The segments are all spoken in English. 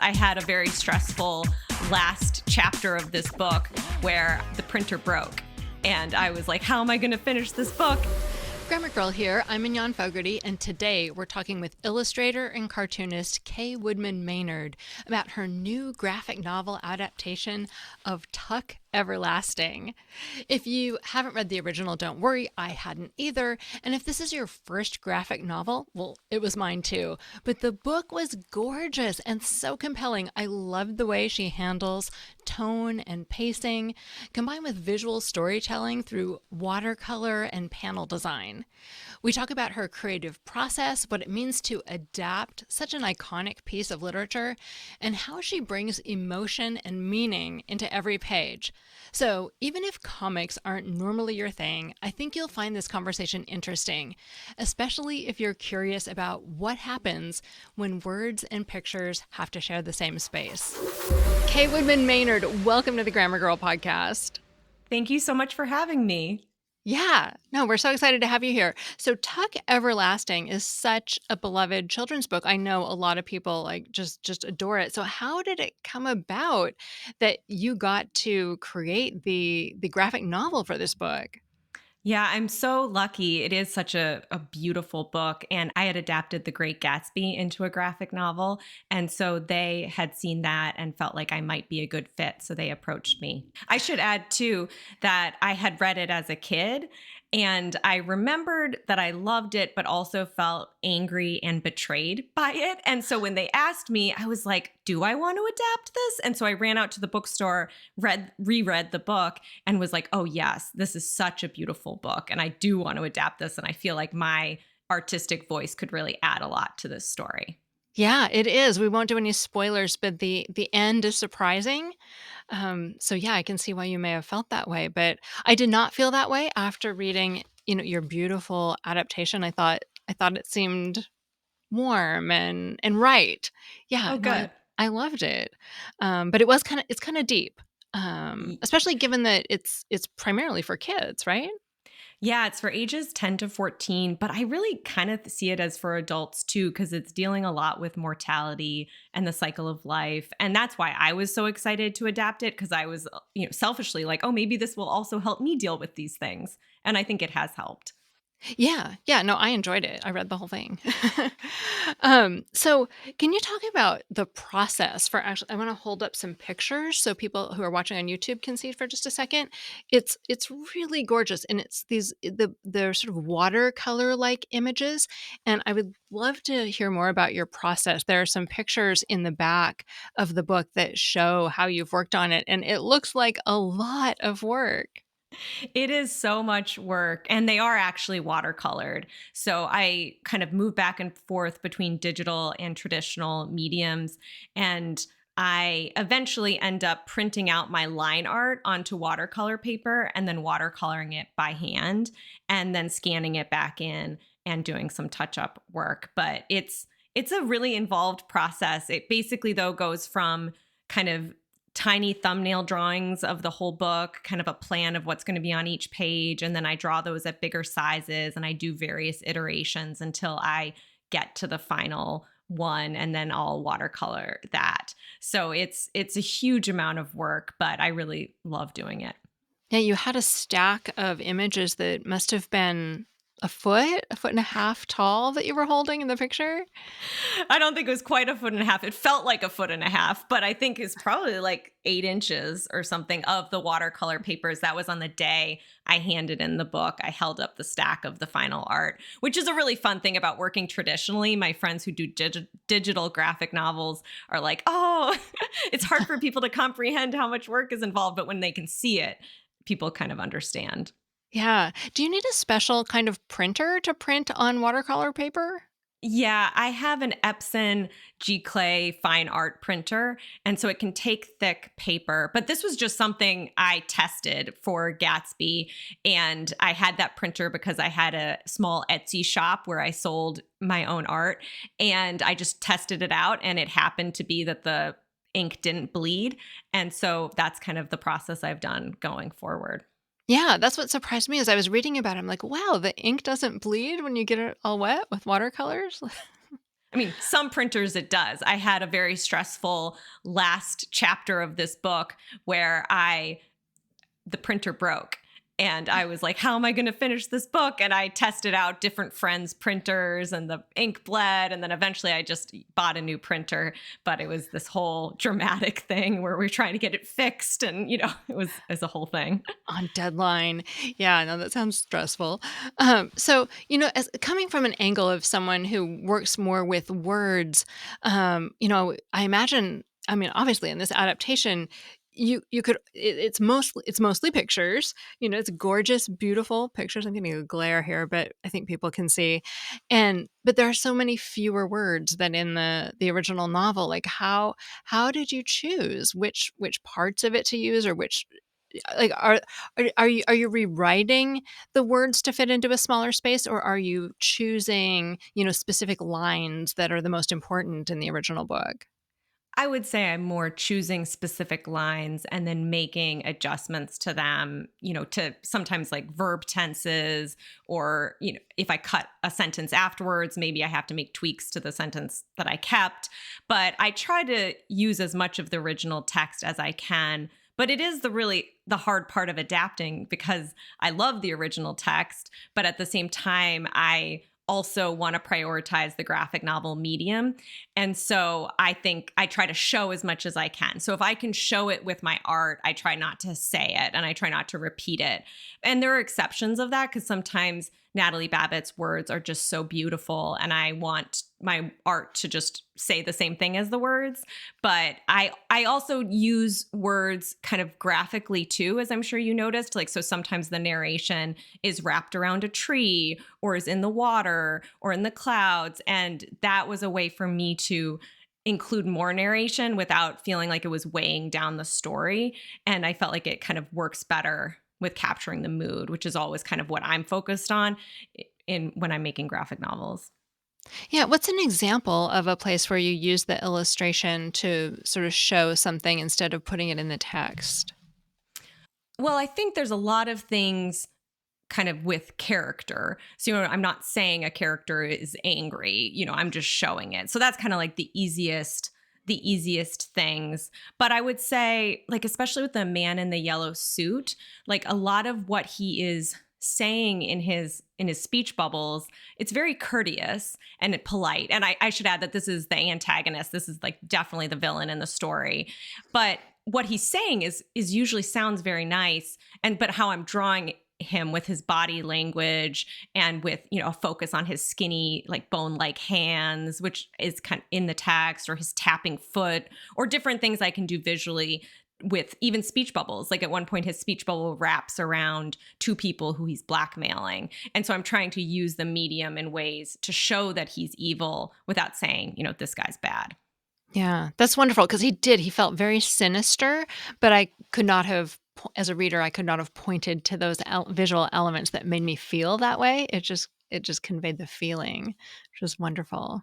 I had a very stressful last chapter of this book where the printer broke. And I was like, how am I going to finish this book? Grammar Girl here. I'm Mignon Fogarty, and today we're talking with illustrator and cartoonist Woodman-Maynard about her new graphic novel adaptation of Tuck Everlasting. If you haven't read the original, don't worry, I hadn't either. And if this is your first graphic novel, well, it was mine too. But the book was gorgeous and so compelling. I loved the way she handles tone and pacing, combined with visual storytelling through watercolor and panel design. We talk about her creative process, what it means to adapt such an iconic piece of literature, and how she brings emotion and meaning into every page. So even if comics aren't normally your thing, I think you'll find this conversation interesting, especially if you're curious about what happens when words and pictures have to share the same space. Woodman-Maynard, welcome to the Grammar Girl podcast. Thank you so much for having me. Yeah, no, we're so excited to have you here. So Tuck Everlasting is such a beloved children's book. I know a lot of people just adore it. So how did it come about that you got to create the graphic novel for this book? Yeah, I'm so lucky. It is such a beautiful book. And I had adapted The Great Gatsby into a graphic novel. And so they had seen that and felt like I might be a good fit. So they approached me. I should add, too, that I had read it as a kid. And I remembered that I loved it, but also felt angry and betrayed by it. And so when they asked me, I was like, do I want to adapt this? And so I ran out to the bookstore, reread the book, and was like, oh, yes, this is such a beautiful book. And I do want to adapt this. And I feel like my artistic voice could really add a lot to this story. Yeah, it is. We won't do any spoilers, but the end is surprising. So yeah, I can see why you may have felt that way, but I did not feel that way after reading, your beautiful adaptation. I thought it seemed warm and right. Yeah, Oh, no, good. I loved it. But it's kind of deep, especially given that it's primarily for kids, right? Yeah, it's for ages 10 to 14, but I really kind of see it as for adults too, because it's dealing a lot with mortality and the cycle of life. And that's why I was so excited to adapt it, because I was, selfishly like, oh, maybe this will also help me deal with these things. And I think it has helped. Yeah. Yeah. No, I enjoyed it. I read the whole thing. So can you talk about the process for actually, I want to hold up some pictures so people who are watching on YouTube can see it for just a second. It's really gorgeous. And it's they're sort of watercolor like images. And I would love to hear more about your process. There are some pictures in the back of the book that show how you've worked on it. And it looks like a lot of work. It is so much work, and they are actually watercolored. So I kind of move back and forth between digital and traditional mediums. And I eventually end up printing out my line art onto watercolor paper and then watercoloring it by hand and then scanning it back in and doing some touch-up work. But it's a really involved process. It basically, though, goes from kind of tiny thumbnail drawings of the whole book, kind of a plan of what's going to be on each page. And then I draw those at bigger sizes and I do various iterations until I get to the final one, and then I'll watercolor that. So it's a huge amount of work, but I really love doing it. Yeah, you had a stack of images that must have been a foot and a half tall that you were holding in the picture. I don't think it was quite a foot and a half. It felt like a foot and a half, but I think it's probably like 8 inches or something of the watercolor papers. That was on the day I handed in the book. I held up the stack of the final art, which is a really fun thing about working traditionally. My friends who do digital graphic novels are like, oh, it's hard for people to comprehend how much work is involved. But when they can see it, people kind of understand. Yeah. Do you need a special kind of printer to print on watercolor paper? Yeah, I have an Epson G-Clay fine art printer, and so it can take thick paper. But this was just something I tested for Gatsby, and I had that printer because I had a small Etsy shop where I sold my own art, and I just tested it out, and it happened to be that the ink didn't bleed. And so that's kind of the process I've done going forward. Yeah, that's what surprised me as I was reading about it. I'm like, wow, the ink doesn't bleed when you get it all wet with watercolors. I mean, some printers it does. I had a very stressful last chapter of this book where the printer broke. And I was like, how am I going to finish this book? And I tested out different friends' printers and the ink bled. And then eventually I just bought a new printer. But it was this whole dramatic thing where we were trying to get it fixed. And, it was a whole thing. On deadline. Yeah, no, that sounds stressful. So, as coming from an angle of someone who works more with words, I imagine, I mean, obviously in this adaptation, you could it's mostly pictures. It's gorgeous, beautiful pictures. I'm getting a glare here, but I think people can see. But there are so many fewer words than in the original novel. Like how did you choose which parts of it to use, or which, like, are you rewriting the words to fit into a smaller space, or are you choosing, specific lines that are the most important in the original book? I would say I'm more choosing specific lines and then making adjustments to them, to sometimes like verb tenses, or, if I cut a sentence afterwards, maybe I have to make tweaks to the sentence that I kept. But I try to use as much of the original text as I can. But it is the hard part of adapting, because I love the original text, but at the same time, I also want to prioritize the graphic novel medium. And so I think I try to show as much as I can. So if I can show it with my art, I try not to say it and I try not to repeat it. And there are exceptions of that, because sometimes Natalie Babbitt's words are just so beautiful and I want my art to just say the same thing as the words. But I also use words kind of graphically too, as I'm sure you noticed. Like, so sometimes the narration is wrapped around a tree or is in the water or in the clouds. And that was a way for me to include more narration without feeling like it was weighing down the story. And I felt like it kind of works better with capturing the mood, which is always kind of what I'm focused on when I'm making graphic novels. Yeah, what's an example of a place where you use the illustration to sort of show something instead of putting it in the text? Well, I think there's a lot of things kind of with character. So, I'm not saying a character is angry, I'm just showing it. So that's kind of like the easiest things. But I would say, like, especially with the man in the yellow suit, like a lot of what he is saying in his speech bubbles, it's very courteous and polite. And I should add that this is the antagonist. This is like definitely the villain in the story. But what he's saying is usually sounds very nice. But how I'm drawing him with his body language and with, a focus on his skinny, like bone-like hands, which is kind of in the text, or his tapping foot, or different things I can do visually with even speech bubbles. Like at one point, his speech bubble wraps around two people who he's blackmailing. And so I'm trying to use the medium in ways to show that he's evil without saying, this guy's bad. Yeah, that's wonderful, because he felt very sinister, but I could not have, as a reader, I could not have pointed to those visual elements that made me feel that way. It just conveyed the feeling, which was wonderful.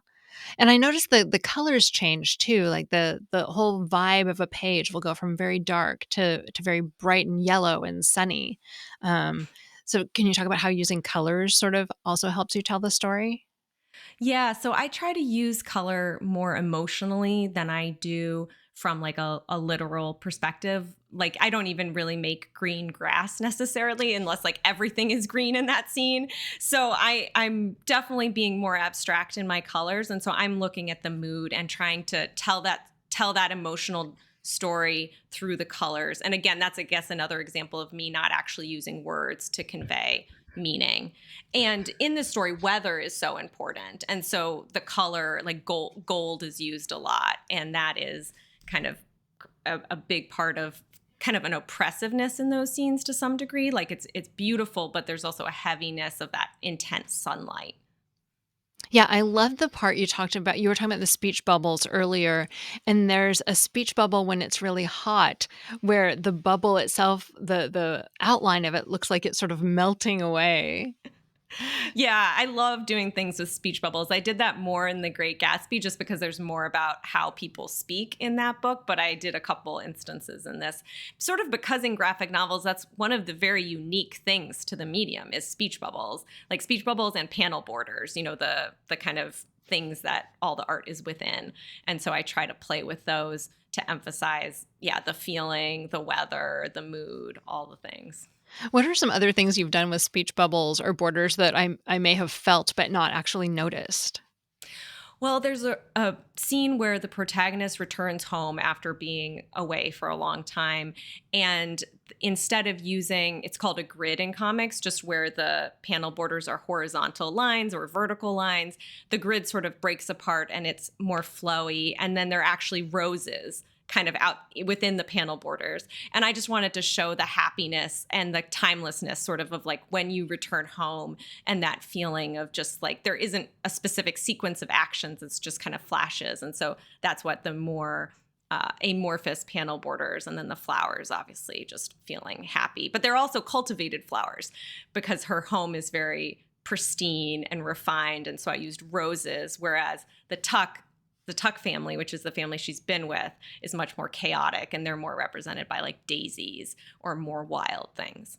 And I noticed the colors change too. Like the whole vibe of a page will go from very dark to very bright and yellow and sunny. So can you talk about how using colors sort of also helps you tell the story? Yeah, so I try to use color more emotionally than I do from like a literal perspective. Like, I don't even really make green grass necessarily unless like everything is green in that scene. So I'm definitely being more abstract in my colors. And so I'm looking at the mood and trying to tell that emotional story through the colors. And again, that's, I guess, another example of me not actually using words to convey meaning. And in this story, weather is so important. And so the color, like gold is used a lot. And that is kind of a big part of kind of an oppressiveness in those scenes to some degree. Like it's beautiful, but there's also a heaviness of that intense sunlight. Yeah, I love the part you talked about. You were talking about the speech bubbles earlier, and there's a speech bubble when it's really hot, where the bubble itself, the outline of it looks like it's sort of melting away. Yeah, I love doing things with speech bubbles. I did that more in The Great Gatsby just because there's more about how people speak in that book, but I did a couple instances in this. Sort of because in graphic novels, that's one of the very unique things to the medium is speech bubbles. Like speech bubbles and panel borders, the kind of things that all the art is within. And so I try to play with those to emphasize, the feeling, the weather, the mood, all the things. What are some other things you've done with speech bubbles or borders that I may have felt but not actually noticed? Well, there's a scene where the protagonist returns home after being away for a long time. And instead of using, it's called a grid in comics, just where the panel borders are horizontal lines or vertical lines, the grid sort of breaks apart and it's more flowy. And then there are actually roses kind of out within the panel borders. And I just wanted to show the happiness and the timelessness sort of like when you return home and that feeling of just like there isn't a specific sequence of actions, it's just kind of flashes. And so that's what the more amorphous panel borders, and then the flowers obviously just feeling happy. But they're also cultivated flowers because her home is very pristine and refined. And so I used roses, whereas the Tuck family, which is the family she's been with, is much more chaotic, and they're more represented by like daisies or more wild things.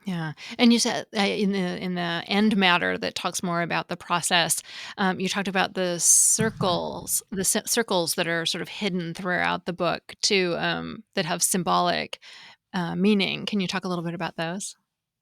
Yeah, and you said in the end matter that talks more about the process. You talked about the circles, circles that are sort of hidden throughout the book, too, that have symbolic meaning. Can you talk a little bit about those?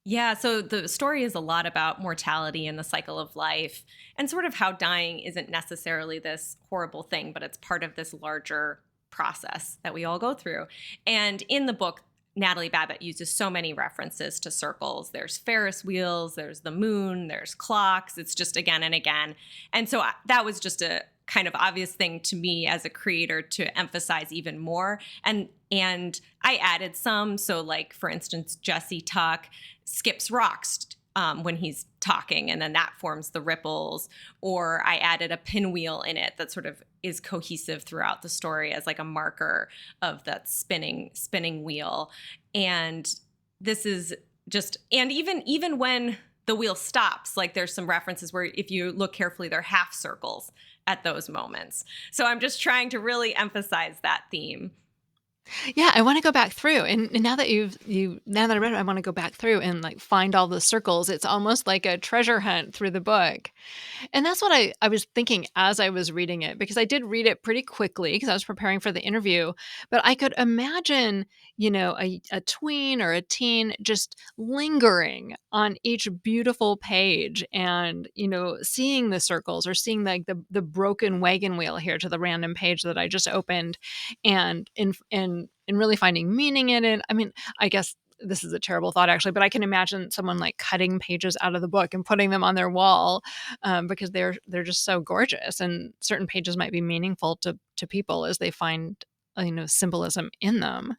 Yeah, so the story is a lot about mortality and the cycle of life, and sort of how dying isn't necessarily this horrible thing, but it's part of this larger process that we all go through. And in the book, Natalie Babbitt uses so many references to circles. There's Ferris wheels, there's the moon, there's clocks. It's just again and again. And so that was just a kind of obvious thing to me as a creator to emphasize even more. And I added some. So like, for instance, Jesse Tuck skips rocks when he's talking, and then that forms the ripples. Or I added a pinwheel in it that sort of is cohesive throughout the story as like a marker of that spinning wheel. And this is just, and even when the wheel stops, like there's some references where if you look carefully, they're half circles at those moments. So I'm just trying to really emphasize that theme. Yeah, I wanna go back through, and now that now that I read it, I wanna go back through and, like, find all the circles. It's almost like a treasure hunt through the book. And that's what I was thinking as I was reading it, because I did read it pretty quickly because I was preparing for the interview, but I could imagine, a tween or a teen just lingering on each beautiful page and, seeing the circles or seeing, like, the broken wagon wheel here to the random page that I just opened, and really finding meaning in it. I mean, I guess this is a terrible thought actually, but I can imagine someone like cutting pages out of the book and putting them on their wall, because they're just so gorgeous, and certain pages might be meaningful to people as they find symbolism in them.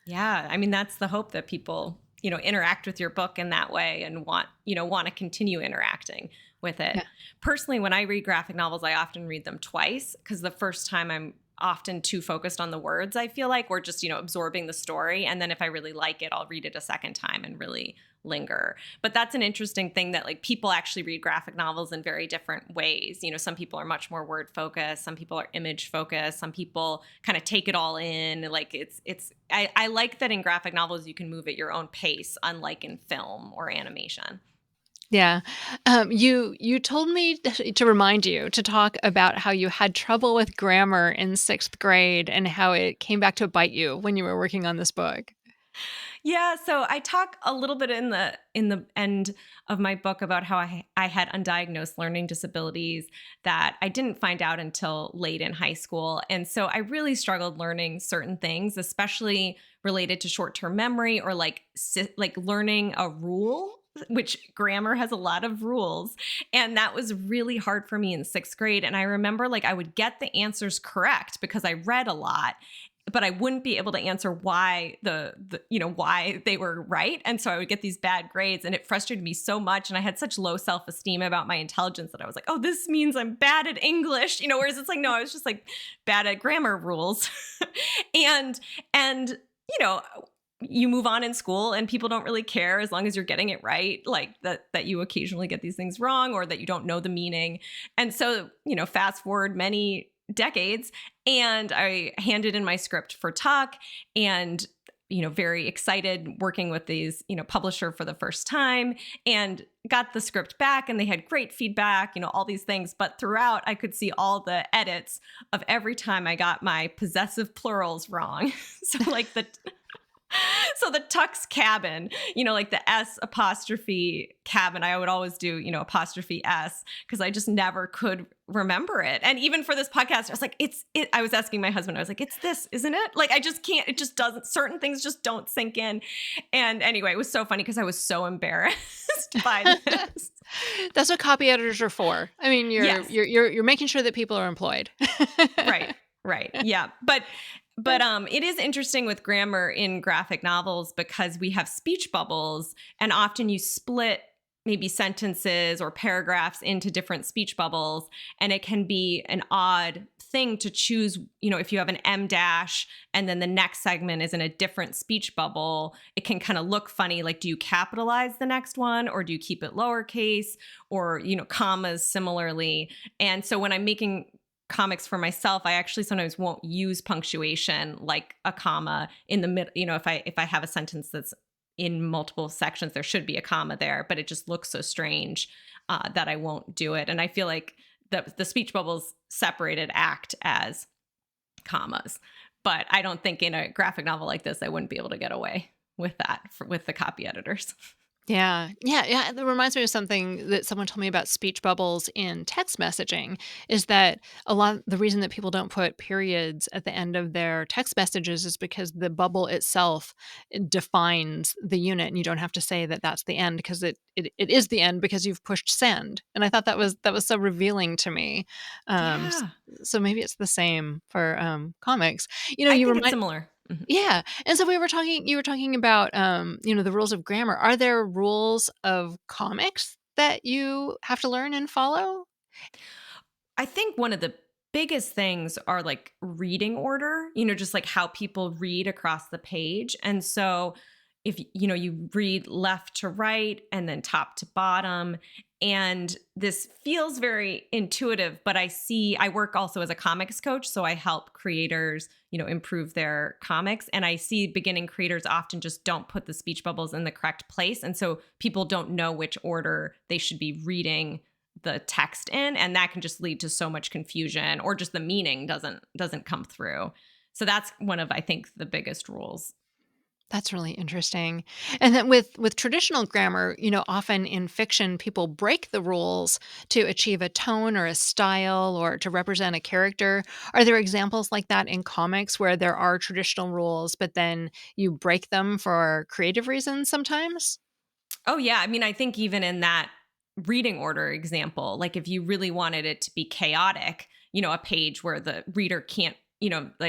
Yeah, I mean, that's the hope, that people, interact with your book in that way and want to continue interacting with it. Yeah. Personally, when I read graphic novels, I often read them twice because the first time I'm often too focused on the words, I feel like, or just, absorbing the story. And then if I really like it, I'll read it a second time and really linger. But that's an interesting thing, that like people actually read graphic novels in very different ways. Some people are much more word focused, some people are image focused, some people kind of take it all in. Like I like that in graphic novels you can move at your own pace, unlike in film or animation. Yeah. You told me to remind you to talk about how you had trouble with grammar in 6th grade and how it came back to bite you when you were working on this book. Yeah, so I talk a little bit in the end of my book about how I had undiagnosed learning disabilities that I didn't find out until late in high school. And so I really struggled learning certain things, especially related to short-term memory, or like learning a rule, which grammar has a lot of rules. And that was really hard for me in 6th grade. And I remember like I would get the answers correct because I read a lot, but I wouldn't be able to answer why why they were right. And so I would get these bad grades, and it frustrated me so much. And I had such low self-esteem about my intelligence that I was like, oh, this means I'm bad at English, whereas it's like, no, I was just like bad at grammar rules. and, you move on in school and people don't really care as long as you're getting it right, like that you occasionally get these things wrong or that you don't know the meaning. And so, fast forward many decades, and I handed in my script for Tuck, and very excited working with these, publisher for the first time, and got the script back, and they had great feedback, all these things. But throughout, I could see all the edits of every time I got my possessive plurals wrong. So like so the Tux cabin, like the S apostrophe cabin, I would always do, apostrophe S, because I just never could remember it. And even for this podcast, I was like, I was asking my husband, I was like, it's this, isn't it? Like, I just can't, it just doesn't, certain things just don't sink in. And anyway, it was so funny because I was so embarrassed by this. That's what copy editors are for. I mean, you're making sure that people are employed. Right. Yeah. But it is interesting with grammar in graphic novels because we have speech bubbles, and often you split maybe sentences or paragraphs into different speech bubbles. And it can be an odd thing to choose, if you have an M dash and then the next segment is in a different speech bubble, it can kind of look funny. Like, do you capitalize the next one, or do you keep it lowercase, or, commas similarly? And so when I'm making comics for myself, I actually sometimes won't use punctuation like a comma in the middle. If I have a sentence that's in multiple sections, there should be a comma there, but it just looks so strange that I won't do it. And I feel like the speech bubbles separated act as commas, but I don't think in a graphic novel like this, I wouldn't be able to get away with that with the copy editors. Yeah. That reminds me of something that someone told me about speech bubbles in text messaging, is that the reason that people don't put periods at the end of their text messages is because the bubble itself defines the unit, and you don't have to say that that's the end, because it is the end because you've pushed send. And I thought that was so revealing to me. Yeah. So maybe it's the same for comics. I think it's similar. Mm-hmm. Yeah. And so you were talking about, the rules of grammar. Are there rules of comics that you have to learn and follow? I think one of the biggest things are like reading order, just like how people read across the page. And so if, you read left to right and then top to bottom, and this feels very intuitive, but I work also as a comics coach. So I help creators, improve their comics. And I see beginning creators often just don't put the speech bubbles in the correct place. And so people don't know which order they should be reading the text in. And that can just lead to so much confusion, or just the meaning doesn't come through. So that's one of, I think, the biggest rules. That's really interesting. And then with traditional grammar, often in fiction, people break the rules to achieve a tone or a style or to represent a character. Are there examples like that in comics where there are traditional rules, but then you break them for creative reasons sometimes? Oh, yeah. I mean, I think even in that reading order example, like if you really wanted it to be chaotic, a page where the reader can't,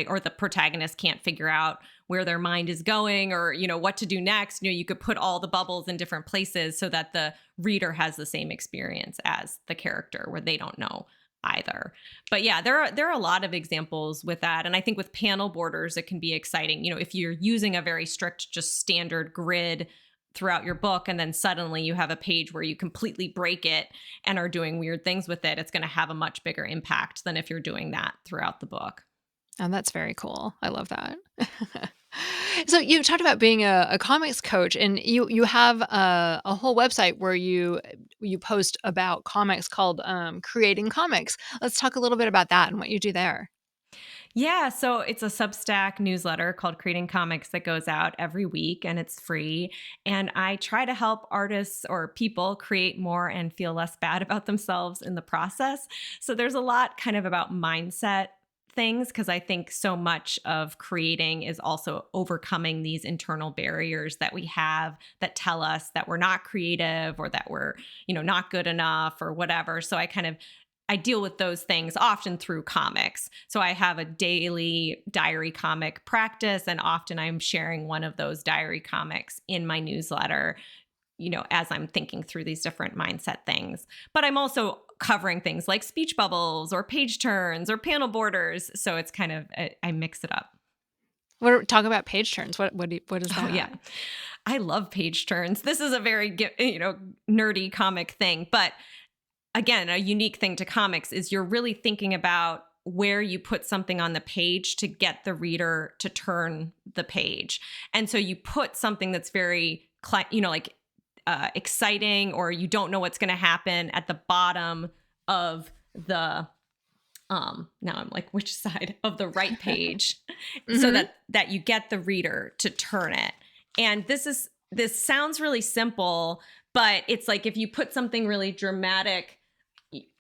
or the protagonist can't figure out where their mind is going, or, what to do next, you could put all the bubbles in different places so that the reader has the same experience as the character, where they don't know either. But yeah, there are a lot of examples with that. And I think with panel borders, it can be exciting. If you're using a very strict, just standard grid throughout your book, and then suddenly you have a page where you completely break it and are doing weird things with it, it's going to have a much bigger impact than if you're doing that throughout the book. Oh, that's very cool. I love that. So you talked about being a comics coach, and you have a whole website where you post about comics called Creating Comics. Let's talk a little bit about that and what you do there. Yeah, so it's a Substack newsletter called Creating Comics that goes out every week, and it's free. And I try to help artists or people create more and feel less bad about themselves in the process. So there's a lot kind of about mindset things, because I think so much of creating is also overcoming these internal barriers that we have that tell us that we're not creative, or that we're, not good enough, or whatever. So I deal with those things often through comics. So I have a daily diary comic practice, and often I'm sharing one of those diary comics in my newsletter, as I'm thinking through these different mindset things. But I'm also covering things like speech bubbles or page turns or panel borders. So it's kind of, I mix it up. Talk about page turns. What is that? Oh, yeah. I love page turns. This is a very, nerdy comic thing. But again, a unique thing to comics is you're really thinking about where you put something on the page to get the reader to turn the page. And so you put something that's very, like exciting, or you don't know what's going to happen at the bottom of the now I'm like, which side of the right page, so that you get the reader to turn it. And this sounds really simple, but it's like if you put something really dramatic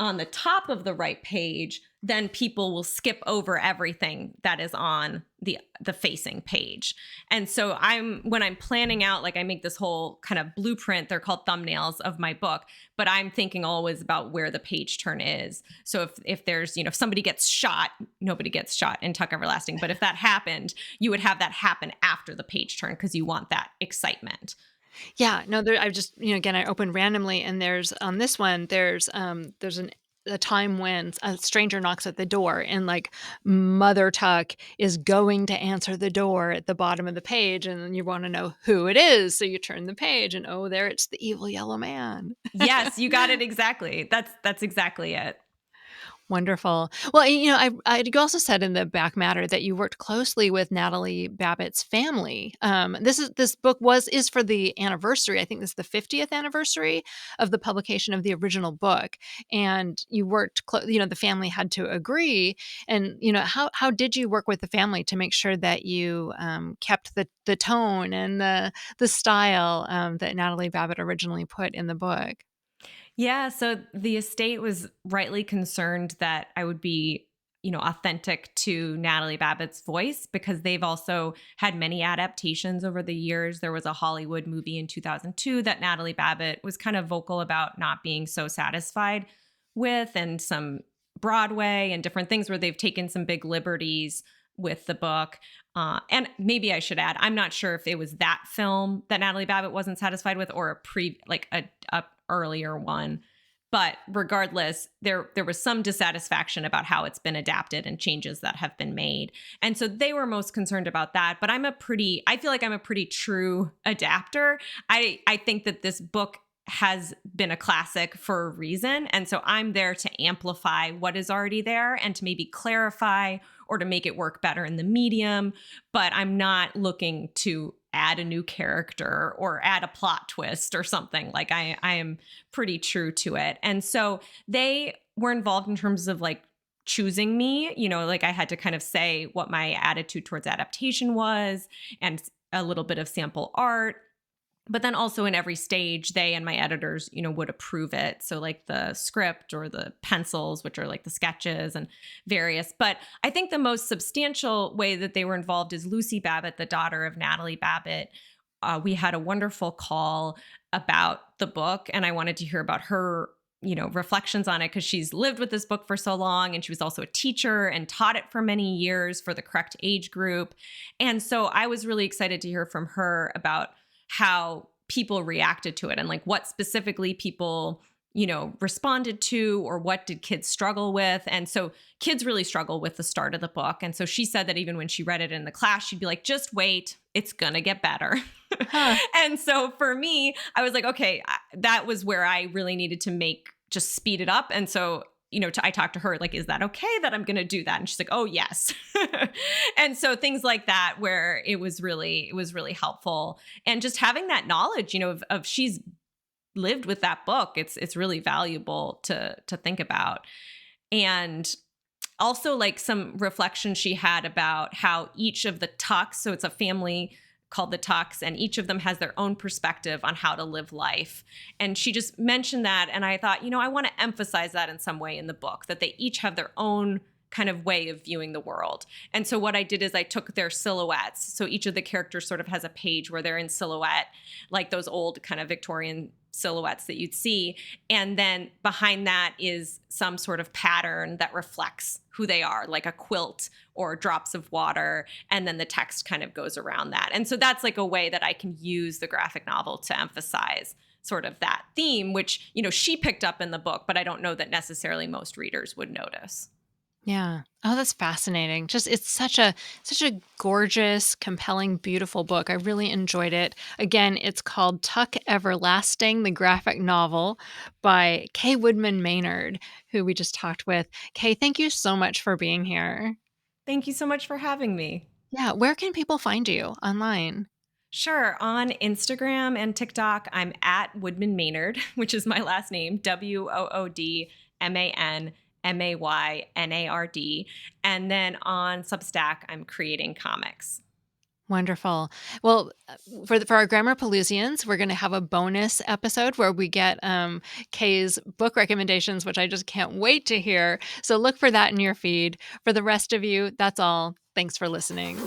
on the top of the right page, then people will skip over everything that is on the facing page. And so when I'm planning out, like I make this whole kind of blueprint, they're called thumbnails of my book, but I'm thinking always about where the page turn is. So if there's, if somebody gets shot, nobody gets shot in Tuck Everlasting, but if that happened, you would have that happen after the page turn because you want that excitement. Yeah, no, I just, again, I opened randomly, and there's on this one, there's a time when a stranger knocks at the door, and like Mother Tuck is going to answer the door at the bottom of the page, and you want to know who it is, so you turn the page, and oh, there it's the evil yellow man. Yes, you got it exactly. That's exactly it. Wonderful. Well, you also said in the back matter that you worked closely with Natalie Babbitt's family. This book is for the anniversary. I think this is the 50th anniversary of the publication of the original book, and you worked. The family had to agree. And how did you work with the family to make sure that you kept the tone and the style that Natalie Babbitt originally put in the book? Yeah, so the estate was rightly concerned that I would be, authentic to Natalie Babbitt's voice, because they've also had many adaptations over the years. There was a Hollywood movie in 2002 that Natalie Babbitt was kind of vocal about not being so satisfied with, and some Broadway and different things where they've taken some big liberties with the book. And maybe I should add, I'm not sure if it was that film that Natalie Babbitt wasn't satisfied with, or a earlier one. But regardless, there was some dissatisfaction about how it's been adapted and changes that have been made. And so they were most concerned about that. But I feel like I'm a pretty true adapter. I think that this book has been a classic for a reason. And so I'm there to amplify what is already there and to maybe clarify or to make it work better in the medium. But I'm not looking to add a new character or add a plot twist or something. Like I am pretty true to it. And so they were involved in terms of like choosing me, like I had to kind of say what my attitude towards adaptation was and a little bit of sample art. But then also in every stage, they and my editors, would approve it. So like the script or the pencils, which are like the sketches and various. But I think the most substantial way that they were involved is Lucy Babbitt, the daughter of Natalie Babbitt. We had a wonderful call about the book, and I wanted to hear about her, reflections on it, because she's lived with this book for so long, and she was also a teacher and taught it for many years for the correct age group. And so I was really excited to hear from her about how people reacted to it and like what specifically people, responded to, or what did kids struggle with. And so kids really struggle with the start of the book. And so she said that even when she read it in the class, she'd be like, just wait, it's going to get better. Huh. And so for me, I was like, okay, that was where I really needed to just speed it up. And so I talked to her, like, is that okay that I'm going to do that? And she's like, oh, yes. And so things like that, where it was really helpful. And just having that knowledge, of she's lived with that book, it's really valuable to think about. And also like some reflection she had about how each of the Tucks, so it's a family called the Tucks, and each of them has their own perspective on how to live life. And she just mentioned that, and I thought, I want to emphasize that in some way in the book, that they each have their own kind of way of viewing the world. And so what I did is I took their silhouettes. So each of the characters sort of has a page where they're in silhouette, like those old kind of Victorian silhouettes that you'd see. And then behind that is some sort of pattern that reflects who they are, like a quilt or drops of water. And then the text kind of goes around that. And so that's like a way that I can use the graphic novel to emphasize sort of that theme, which, she picked up in the book, but I don't know that necessarily most readers would notice. Yeah. Oh, that's fascinating. Just it's such a gorgeous, compelling, beautiful book. I really enjoyed it. Again, it's called Tuck Everlasting, the graphic novel by Kay Woodman-Maynard, who we just talked with. Kay, thank you so much for being here. Thank you so much for having me. Yeah, where can people find you online? Sure. On Instagram and TikTok, I'm at Woodman Maynard, which is my last name, WoodMaynard. And then on Substack, I'm creating comics. Wonderful. Well, for our Grammar Pelusians, we're going to have a bonus episode where we get Kay's book recommendations, which I just can't wait to hear. So look for that in your feed. For the rest of you, that's all. Thanks for listening.